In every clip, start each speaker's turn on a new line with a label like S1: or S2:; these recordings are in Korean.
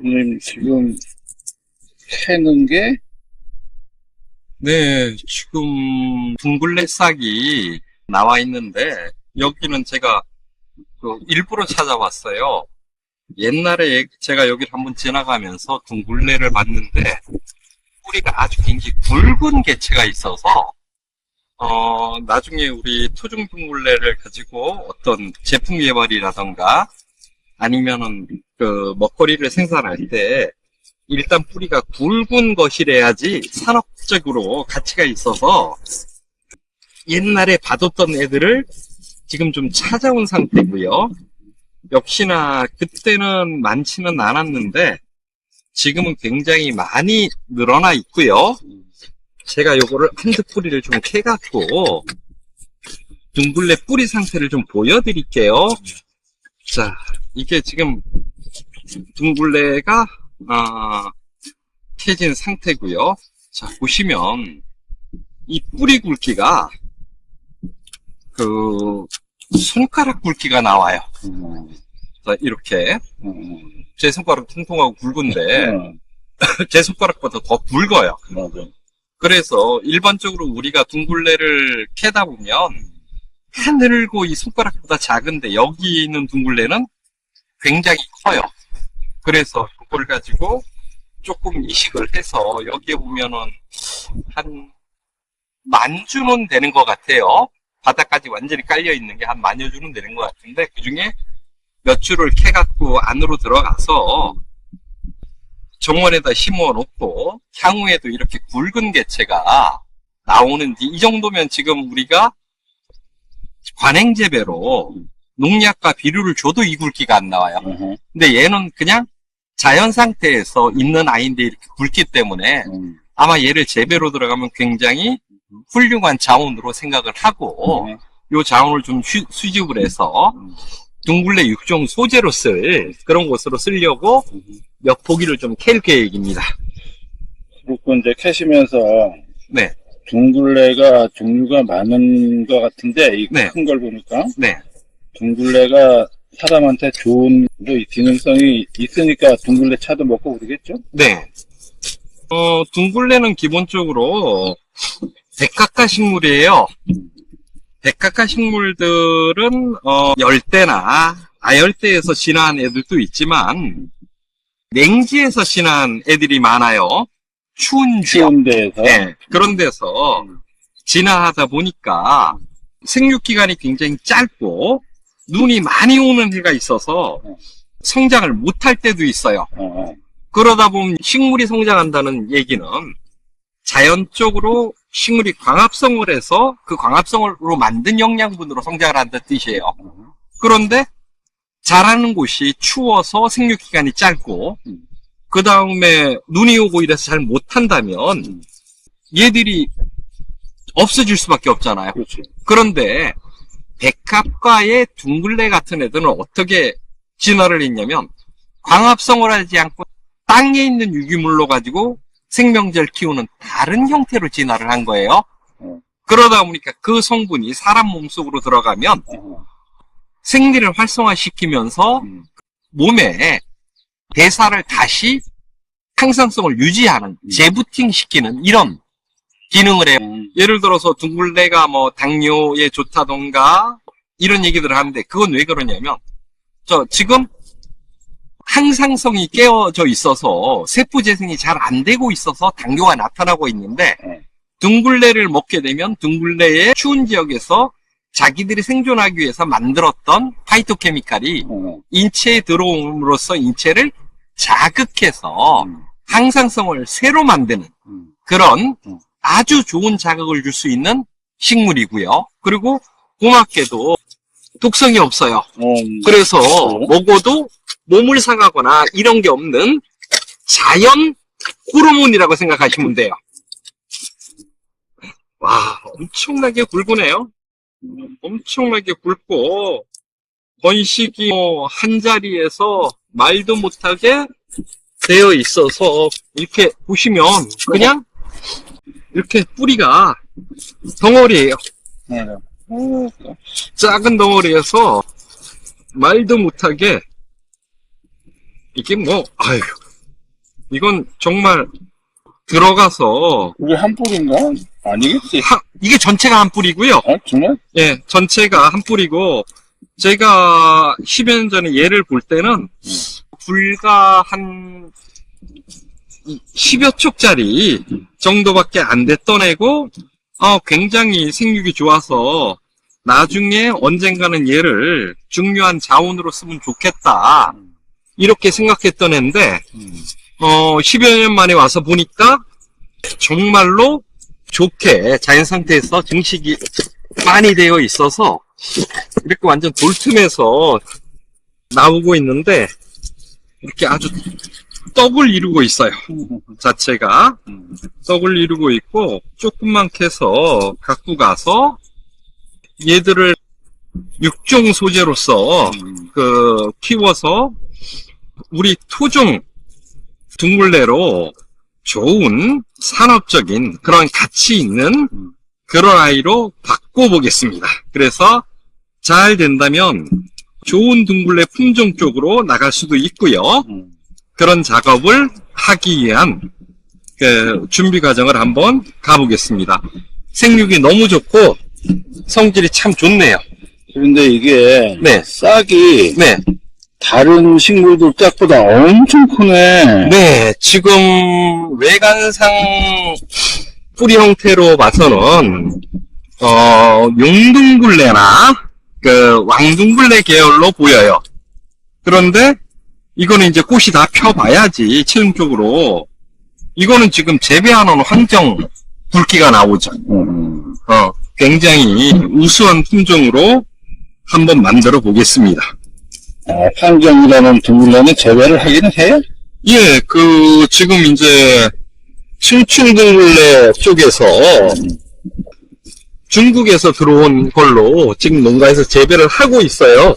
S1: 선생님 지금 캐는 게
S2: 네, 지금 둥글레 싹이 나와 있는데 여기는 제가 일부러 찾아봤어요. 옛날에 제가 여기를 한번 지나가면서 둥글레를 봤는데 뿌리가 아주 굉장히 굵은 개체가 있어서 나중에 우리 토종 둥글레를 가지고 어떤 제품 개발이라던가 아니면은 먹거리를 생산할 때 일단 뿌리가 굵은 것이래야지 산업적으로 가치가 있어서 옛날에 봐뒀던 애들을 지금 좀 찾아온 상태고요. 역시나 그때는 많지는 않았는데 지금은 굉장히 많이 늘어나 있고요. 제가 요거를 한두 뿌리를 좀 캐갖고 둥글레 뿌리 상태를 좀 보여드릴게요. 자, 이게 지금 둥글레가 캐진 상태고요. 자, 보시면 이 뿌리 굵기가 손가락 굵기가 나와요. 자, 이렇게 제 손가락 통통하고 굵은데 제 손가락보다 더 굵어요.
S1: 맞아.
S2: 그래서 일반적으로 우리가 둥글레를 캐다 보면 하늘고 이 손가락보다 작은데 여기 있는 둥글레는 굉장히 커요. 그래서 그걸 가지고 조금 이식을 해서 여기에 보면은 한 10,000주는 되는 것 같아요. 바닥까지 완전히 깔려 있는 게 한 10,000주는 되는 것 같은데 그 중에 몇 주를 캐갖고 안으로 들어가서 정원에다 심어 놓고 향후에도 이렇게 굵은 개체가 나오는지, 이 정도면 지금 우리가 관행재배로 농약과 비료를 줘도 이 굵기가 안 나와요. 근데 얘는 그냥 자연 상태에서 있는 아이인데 이렇게 굵기 때문에 아마 얘를 재배로 들어가면 굉장히 훌륭한 자원으로 생각을 하고 요 자원을 좀 수집을 해서 둥글레 육종 소재로 쓸 그런 곳으로 쓰려고 몇 포기를 좀 캘 계획입니다.
S1: 그리고 이제 캐시면서
S2: 네.
S1: 둥글레가 종류가 많은 것 같은데 이
S2: 네.
S1: 큰 걸 보니까
S2: 네.
S1: 둥글레가 사람한테 좋은 기능성이 있으니까 둥글레 차도 먹고 그러겠죠?
S2: 네. 둥글레는 기본적으로 백합화 식물이에요. 백합화 식물들은 열대나 아열대에서 진화한 애들도 있지만 냉지에서 진화한 애들이 많아요. 추운
S1: 데에서.
S2: 네. 그런 데서 진화하다 보니까 생육기간이 굉장히 짧고 눈이 많이 오는 해가 있어서 성장을 못할 때도 있어요. 그러다 보면 식물이 성장한다는 얘기는 자연적으로 식물이 광합성을 해서 그 광합성으로 만든 영양분으로 성장을 한다는 뜻이에요. 그런데 자라는 곳이 추워서 생육기간이 짧고 그 다음에 눈이 오고 이래서 잘 못한다면 얘들이 없어질 수밖에 없잖아요.
S1: 그렇지.
S2: 그런데 백합과의 둥글레 같은 애들은 어떻게 진화를 했냐면 광합성을 하지 않고 땅에 있는 유기물로 가지고 생명체를 키우는 다른 형태로 진화를 한 거예요. 그러다 보니까 그 성분이 사람 몸속으로 들어가면 생리를 활성화시키면서 몸에 대사를 다시 항상성을 유지하는, 재부팅 시키는 이런 기능을 해요. 예를 들어서 둥글레가 뭐 당뇨에 좋다던가 이런 얘기들을 하는데 그건 왜 그러냐면 지금 항상성이 깨어져 있어서 세포 재생이 잘 안 되고 있어서 당뇨가 나타나고 있는데 둥글레를 먹게 되면 둥글레의 추운 지역에서 자기들이 생존하기 위해서 만들었던 파이토케미칼이 인체에 들어옴으로써 인체를 자극해서 항상성을 새로 만드는 그런 아주 좋은 자극을 줄 수 있는 식물이고요. 그리고 고맙게도 독성이 없어요. 그래서 먹어도 몸을 상하거나 이런 게 없는 자연 호르몬이라고 생각하시면 돼요. 와, 엄청나게 굵으네요. 엄청나게 굵고 번식이 한 자리에서 말도 못하게 되어 있어서 이렇게 보시면 그냥 이렇게 뿌리가 덩어리예요. 작은 덩어리에서 말도 못하게 이게 뭐 이건 정말 들어가서,
S1: 그게 한 뿌리인가? 아니겠지.
S2: 이게 전체가 한 뿌리고요.
S1: 정말?
S2: 예, 전체가 한 뿌리고, 제가 10여 년 전에 얘를 볼 때는, 불과 한 10여 촉짜리 정도밖에 안 됐던 애고, 굉장히 생육이 좋아서, 나중에 언젠가는 얘를 중요한 자원으로 쓰면 좋겠다. 이렇게 생각했던 애인데, 10여 년 만에 와서 보니까, 정말로 좋게 자연 상태에서 증식이 많이 되어 있어서, 이렇게 완전 돌틈에서 나오고 있는데, 이렇게 아주 떡을 이루고 있어요. 자체가. 떡을 이루고 있고, 조금만 캐서 갖고 가서, 얘들을 육종 소재로서, 키워서, 우리 토종 둥글레로 좋은 산업적인 그런 가치 있는 그런 아이로 바꿔보겠습니다. 그래서 잘 된다면 좋은 둥글레 품종 쪽으로 나갈 수도 있고요. 그런 작업을 하기 위한 준비 과정을 한번 가보겠습니다. 생육이 너무 좋고 성질이 참 좋네요.
S1: 그런데 이게
S2: 네.
S1: 싹이
S2: 네.
S1: 다른 식물들 짝보다 엄청 크네.
S2: 네, 지금 외관상 뿌리 형태로 봐서는 용둥굴레나 왕둥굴레 계열로 보여요. 그런데 이거는 이제 꽃이 다 펴봐야지 최종적으로 이거는 지금 재배하는 환경 굵기가 나오죠. 굉장히 우수한 품종으로 한번 만들어 보겠습니다.
S1: 판경이라는 둥글레는 재배를 하기는 해요?
S2: 예, 지금 이제, 층층둥글레 쪽에서, 중국에서 들어온 걸로 지금 농가에서 재배를 하고 있어요.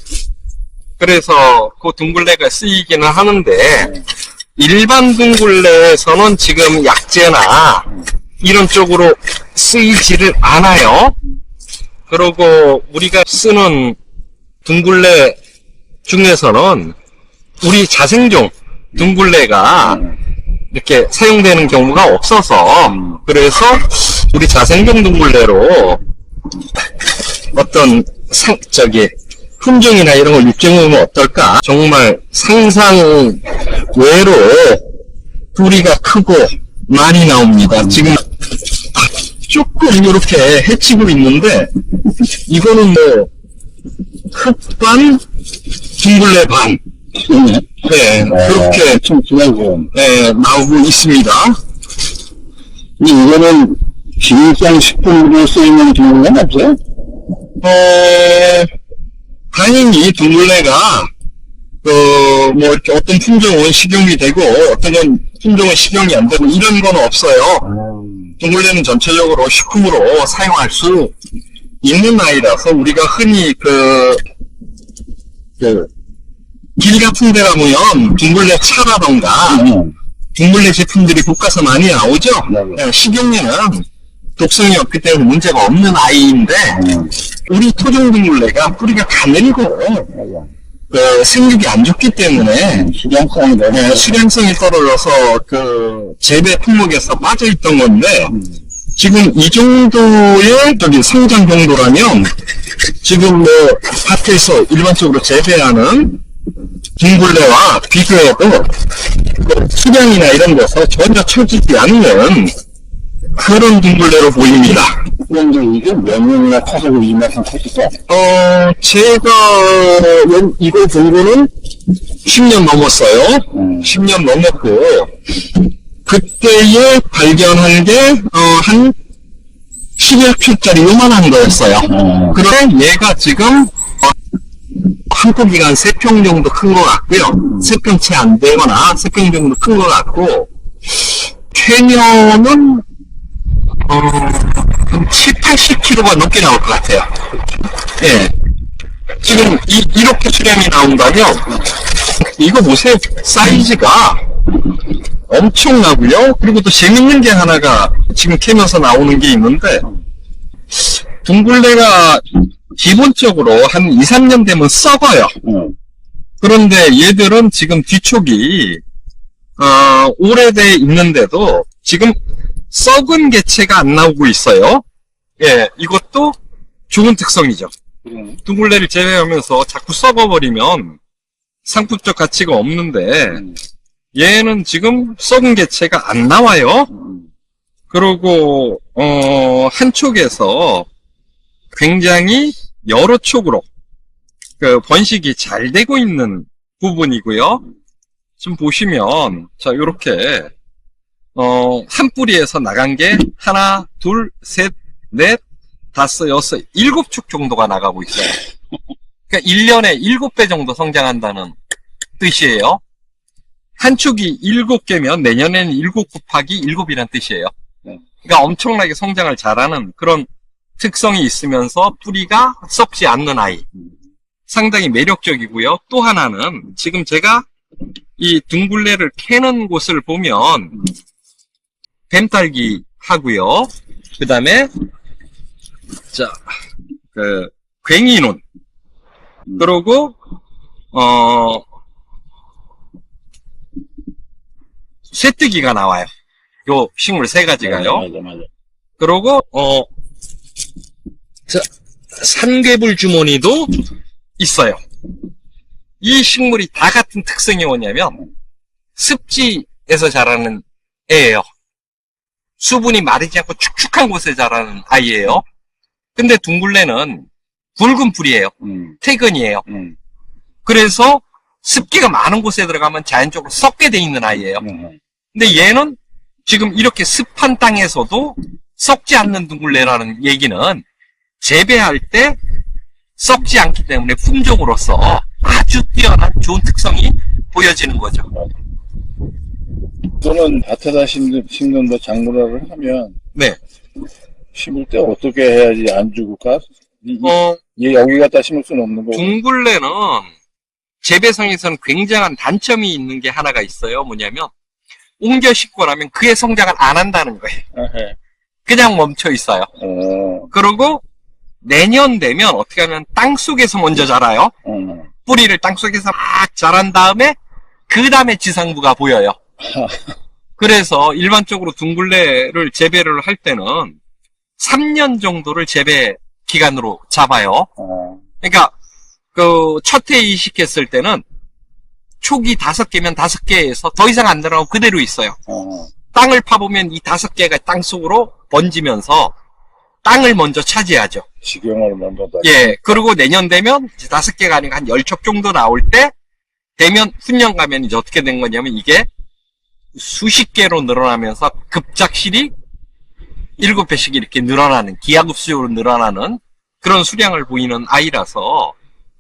S2: 그래서 그 둥글레가 쓰이기는 하는데, 일반 둥글레에서는 지금 약재나, 이런 쪽으로 쓰이지를 않아요. 그리고 우리가 쓰는 둥글레 중에서는 우리 자생종 둥글레가 이렇게 사용되는 경우가 없어서 그래서 우리 자생종 둥글레로 어떤 품종이나 이런 걸 육종하면 어떨까? 정말 상상 외로 뿌리가 크고 많이 나옵니다. 지금 조금 이렇게 해치고 있는데 이거는 흑반 둥글레 반. 네, 그렇게
S1: 좀 기다리고.
S2: 네, 나오고 있습니다.
S1: 이거는 기능성식품으로 쓰이는 둥글레는 없어요?
S2: 다행히 둥글레가 이렇게 어떤 품종은 식용이 되고 어떤 건 품종은 식용이 안 되고 이런 건 없어요. 둥글레는 전체적으로 식품으로 사용할 수 있는 아이라서 우리가 흔히 길 같은 데 가보면 둥글레 차라던가 둥글레 제품들이 볶아서 많이 나오죠. 식용에는 독성이 없기 때문에 문제가 없는 아이인데 우리 토종 둥글레가 뿌리가 가늘고 생육이 안 좋기 때문에 수량성이 떨어져서 재배 품목에서 빠져있던 건데 지금 이 정도의 성장 정도라면 지금 밭에서 일반적으로 재배하는 둥글레와 비교해도 수량이나 이런 데서 전혀 처지지 않는 그런 둥글레로 보입니다.
S1: 그런데 이게 몇 년이나 커서 이만큼 컸을까?
S2: 제가 이거 본 거는 10년 넘었어요. 10년 넘었고 그때에 발견한 게 한 11표짜리 요만한 거였어요. 그런데 얘가 지금 한 포기가 한 3평 정도 큰 것 같고요. 3평 채 안 되거나 3평 정도 큰 것 같고 최면은 한 7, 80kg가 넘게 나올 것 같아요. 예. 지금 이렇게 수량이 나온다면 이거 보세요. 사이즈가 엄청나고요. 그리고 또 재밌는 게 하나가 지금 캐면서 나오는 게 있는데 둥글레가 기본적으로 한 2, 3년 되면 썩어요. 그런데 얘들은 지금 뒤촉이 오래돼 있는데도 지금 썩은 개체가 안 나오고 있어요. 예, 이것도 좋은 특성이죠. 둥글레를 재배하면서 자꾸 썩어버리면 상품적 가치가 없는데 얘는 지금 썩은 개체가 안 나와요. 그리고 한쪽에서 굉장히 여러 촉으로 그 번식이 잘 되고 있는 부분이고요. 지금 보시면 자 요렇게 한 뿌리에서 나간 게 하나, 둘, 셋, 넷, 다섯, 여섯, 7축 정도가 나가고 있어요. 그러니까 1년에 7배 정도 성장한다는 뜻이에요. 한 축이 7개면 내년에는 7 곱하기 7이란 뜻이에요. 그러니까 엄청나게 성장을 잘하는 그런 특성이 있으면서 뿌리가 썩지 않는 아이. 상당히 매력적이고요. 또 하나는 지금 제가 이 둥글레를 캐는 곳을 보면 뱀딸기 하고요. 그 다음에 자, 괭이눈. 그리고 쇠뜨기가 나와요. 요 식물 3가지가요.
S1: 맞아.
S2: 그리고 자, 산개불 주머니도 있어요. 이 식물이 다 같은 특성이 뭐냐면 습지에서 자라는 애예요. 수분이 마르지 않고 축축한 곳에 자라는 아이예요. 근데 둥글레는 붉은 풀이에요. 퇴근이에요. 그래서 습기가 많은 곳에 들어가면 자연적으로 썩게 돼 있는 아이예요. 근데 얘는 지금 이렇게 습한 땅에서도 썩지 않는 둥글레라는 얘기는 재배할 때 썩지 않기 때문에 품종으로서 아주 뛰어난 좋은 특성이 보여지는 거죠.
S1: 또는 밭에다 심는 뭐 작물화를 하면
S2: 네.
S1: 심을 때 어떻게 해야지 안 죽을까? 얘 여기 갖다 심을 수는 없는 거고.
S2: 둥글레는 재배성에서는 굉장한 단점이 있는 게 하나가 있어요. 뭐냐면 옮겨 심고 나면 그의 성장을 안 한다는 거예요. 그냥 멈춰 있어요. 그리고 내년 되면 어떻게 하면 땅속에서 먼저 자라요. 뿌리를 땅속에서 막 자란 다음에 그 다음에 지상부가 보여요. 그래서 일반적으로 둥글레를 재배를 할 때는 3년 정도를 재배 기간으로 잡아요. 그러니까 그 첫 해 이식했을 때는 촉이 5개면 5개에서 더 이상 안 들어가고 그대로 있어요. 땅을 파보면 이 5개가 땅속으로 번지면서 땅을 먼저 차지하죠.
S1: 지경을 먼저 다.
S2: 예, 그리고 내년 되면 이제 5개가 아니고 한 10촉 정도 나올 때 되면 훈련 가면 이제 어떻게 된 거냐면 이게 수십 개로 늘어나면서 급작실이 7배씩 이렇게 늘어나는 기하급수적으로 늘어나는 그런 수량을 보이는 아이라서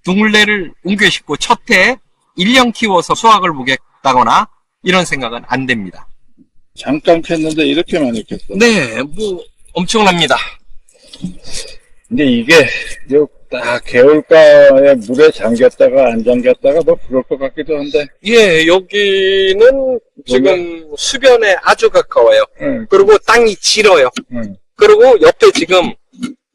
S2: 둥글레를 옮겨 심고 첫 해에 1년 키워서 수확을 보겠다거나 이런 생각은 안 됩니다.
S1: 잠깐 캤는데 이렇게 많이 캤어.
S2: 네, 뭐 엄청납니다.
S1: 근데 이게 딱 개울가에 물에 잠겼다가 안 잠겼다가 뭐 그럴 것 같기도 한데.
S2: 예, 여기는 지금 수변에 아주 가까워요. 그리고 땅이 질어요. 그리고 옆에 지금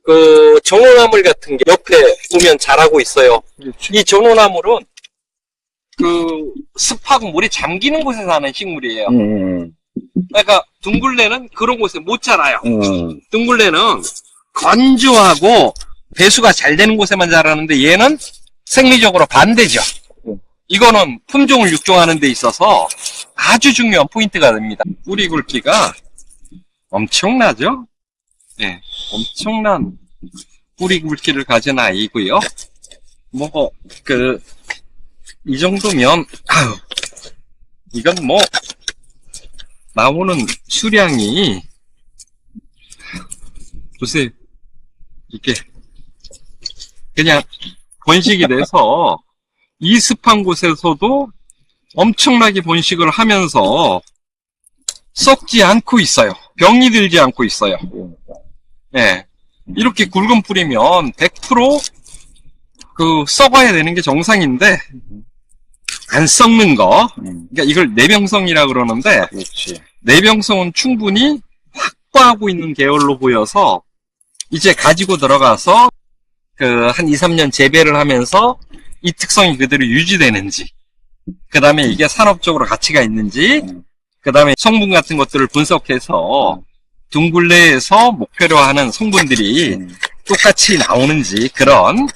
S2: 그 전호나물 같은 게 옆에 보면 자라고 있어요.
S1: 그렇지.
S2: 이 전호나물은 그 습하고 물에 잠기는 곳에 사는 식물이에요. 그러니까 둥글레는 그런 곳에 못 자라요. 둥글레는 건조하고 배수가 잘 되는 곳에만 자라는데 얘는 생리적으로 반대죠. 이거는 품종을 육종하는 데 있어서 아주 중요한 포인트가 됩니다. 뿌리 굵기가 엄청나죠? 네, 엄청난 뿌리 굵기를 가진 아이고요. 뭐, 이 정도면, 이건 뭐, 나오는 수량이, 보세요. 이게, 그냥 번식이 돼서, 이 습한 곳에서도 엄청나게 번식을 하면서, 썩지 않고 있어요. 병이 들지 않고 있어요. 네. 이렇게 굵은 뿌리면 100% 썩어야 되는 게 정상인데, 안 썩는 거. 그러니까 이걸 내병성이라 그러는데,
S1: 그렇지.
S2: 내병성은 충분히 확보하고 있는 계열로 보여서, 이제 가지고 들어가서, 한 2, 3년 재배를 하면서 이 특성이 그대로 유지되는지, 그 다음에 이게 산업적으로 가치가 있는지, 그 다음에 성분 같은 것들을 분석해서 둥글레에서 목표로 하는 성분들이 똑같이 나오는지 그런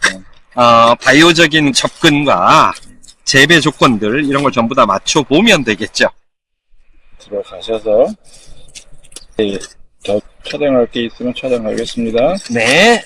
S2: 바이오적인 접근과 재배 조건들 이런 걸 전부 다 맞춰보면 되겠죠.
S1: 들어가셔서 저 촬영할 게 있으면 촬영하겠습니다.
S2: 네.